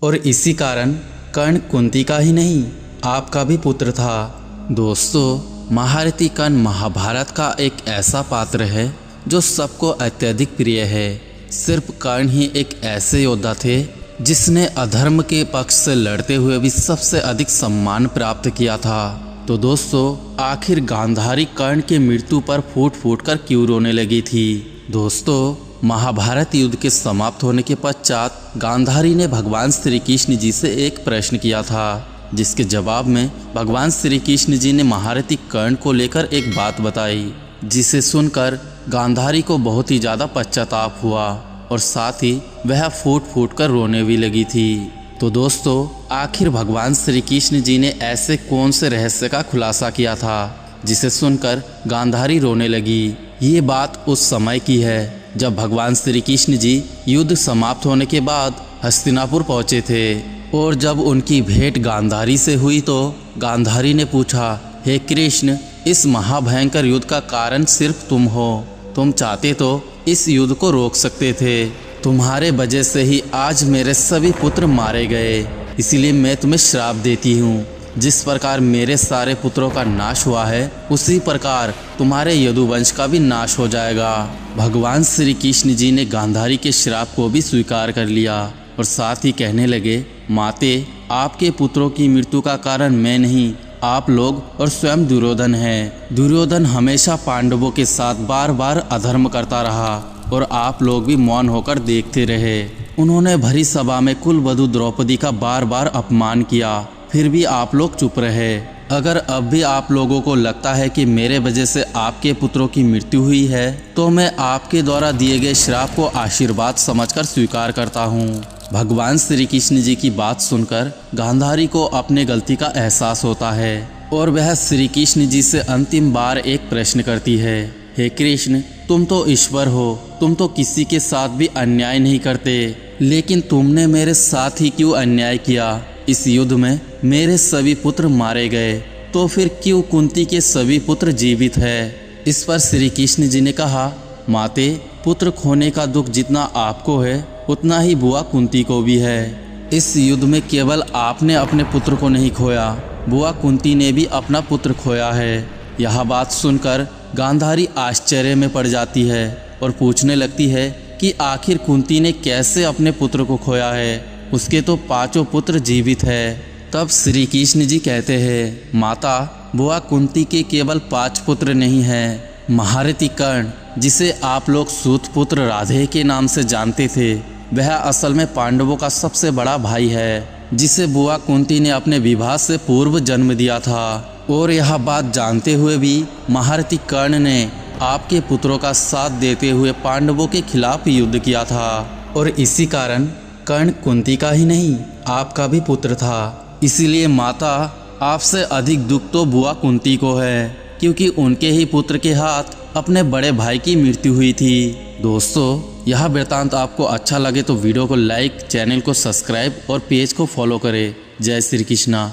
और इसी कारण कर्ण कुंती का ही नहीं आपका भी पुत्र था। दोस्तों, महारथी कर्ण महाभारत का एक ऐसा पात्र है जो सबको अत्यधिक प्रिय है। सिर्फ कर्ण ही एक ऐसे योद्धा थे जिसने अधर्म के पक्ष से लड़ते हुए भी सबसे अधिक सम्मान प्राप्त किया था। तो दोस्तों, आखिर गांधारी कर्ण की मृत्यु पर फूट फूट कर क्यों रोने लगी थी। दोस्तों, महाभारत युद्ध के समाप्त होने के पश्चात गांधारी ने भगवान श्री कृष्ण जी से एक प्रश्न किया था, जिसके जवाब में भगवान श्री कृष्ण जी ने महारथी कर्ण को लेकर एक बात बताई, जिसे सुनकर गांधारी को बहुत ही ज़्यादा पश्चाताप हुआ और साथ ही वह फूट फूट कर रोने भी लगी थी। तो दोस्तों, आखिर भगवान श्री कृष्ण जी ने ऐसे कौन से रहस्य का खुलासा किया था जिसे सुनकर गांधारी रोने लगी। ये बात उस समय की है जब भगवान श्री कृष्ण जी युद्ध समाप्त होने के बाद हस्तिनापुर पहुँचे थे और जब उनकी भेंट गांधारी से हुई तो गांधारी ने पूछा, हे कृष्ण, इस महाभयंकर युद्ध का कारण सिर्फ तुम हो। तुम चाहते तो इस युद्ध को रोक सकते थे। तुम्हारे वजह से ही आज मेरे सभी पुत्र मारे गए, इसीलिए मैं तुम्हें श्राप देती हूँ। जिस प्रकार मेरे सारे पुत्रों का नाश हुआ है, उसी प्रकार तुम्हारे यदुवंश का भी नाश हो जाएगा। भगवान श्री कृष्ण जी ने गांधारी के श्राप को भी स्वीकार कर लिया और साथ ही कहने लगे, माते, आपके पुत्रों की मृत्यु का कारण मैं नहीं, आप लोग और स्वयं दुर्योधन हैं। दुर्योधन हमेशा पांडवों के साथ बार बार अधर्म करता रहा और आप लोग भी मौन होकर देखते रहे। उन्होंने भरी सभा में कुलवधू द्रौपदी का बार बार अपमान किया, फिर भी आप लोग चुप रहे। अगर अब भी आप लोगों को लगता है कि मेरे वजह से आपके पुत्रों की मृत्यु हुई है, तो मैं आपके द्वारा दिए गए श्राप को आशीर्वाद समझकर स्वीकार करता हूँ। भगवान श्री कृष्ण जी की बात सुनकर गांधारी को अपने गलती का एहसास होता है और वह श्री कृष्ण जी से अंतिम बार एक प्रश्न करती है, हे कृष्ण, तुम तो ईश्वर हो, तुम तो किसी के साथ भी अन्याय नहीं करते, लेकिन तुमने मेरे साथ ही क्यों अन्याय किया। इस युद्ध में मेरे सभी पुत्र मारे गए, तो फिर क्यों कुंती के सभी पुत्र जीवित है। इस पर श्री कृष्ण जी ने कहा, माते, पुत्र खोने का दुख जितना आपको है उतना ही बुआ कुंती को भी है। इस युद्ध में केवल आपने अपने पुत्र को नहीं खोया, बुआ कुंती ने भी अपना पुत्र खोया है। यह बात सुनकर गांधारी आश्चर्य में पड़ जाती है और पूछने लगती है कि आखिर कुंती ने कैसे अपने पुत्र को खोया है, उसके तो 5 पुत्र जीवित है। तब श्री कृष्ण जी कहते हैं, माता, बुआ कुंती के केवल 5 पुत्र नहीं हैं। महारथी कर्ण, जिसे आप लोग सूत पुत्र राधे के नाम से जानते थे, वह असल में पांडवों का सबसे बड़ा भाई है, जिसे बुआ कुंती ने अपने विवाह से पूर्व जन्म दिया था। और यह बात जानते हुए भी महारथी कर्ण ने आपके पुत्रों का साथ देते हुए पांडवों के खिलाफ युद्ध किया था और इसी कारण कर्ण कुंती का ही नहीं आपका भी पुत्र था। इसीलिए माता, आपसे अधिक दुख तो बुआ कुंती को है, क्योंकि उनके ही पुत्र के हाथ अपने बड़े भाई की मृत्यु हुई थी। दोस्तों, यह वृत्तांत आपको अच्छा लगे तो वीडियो को लाइक, चैनल को सब्सक्राइब और पेज को फॉलो करें। जय श्री कृष्णा।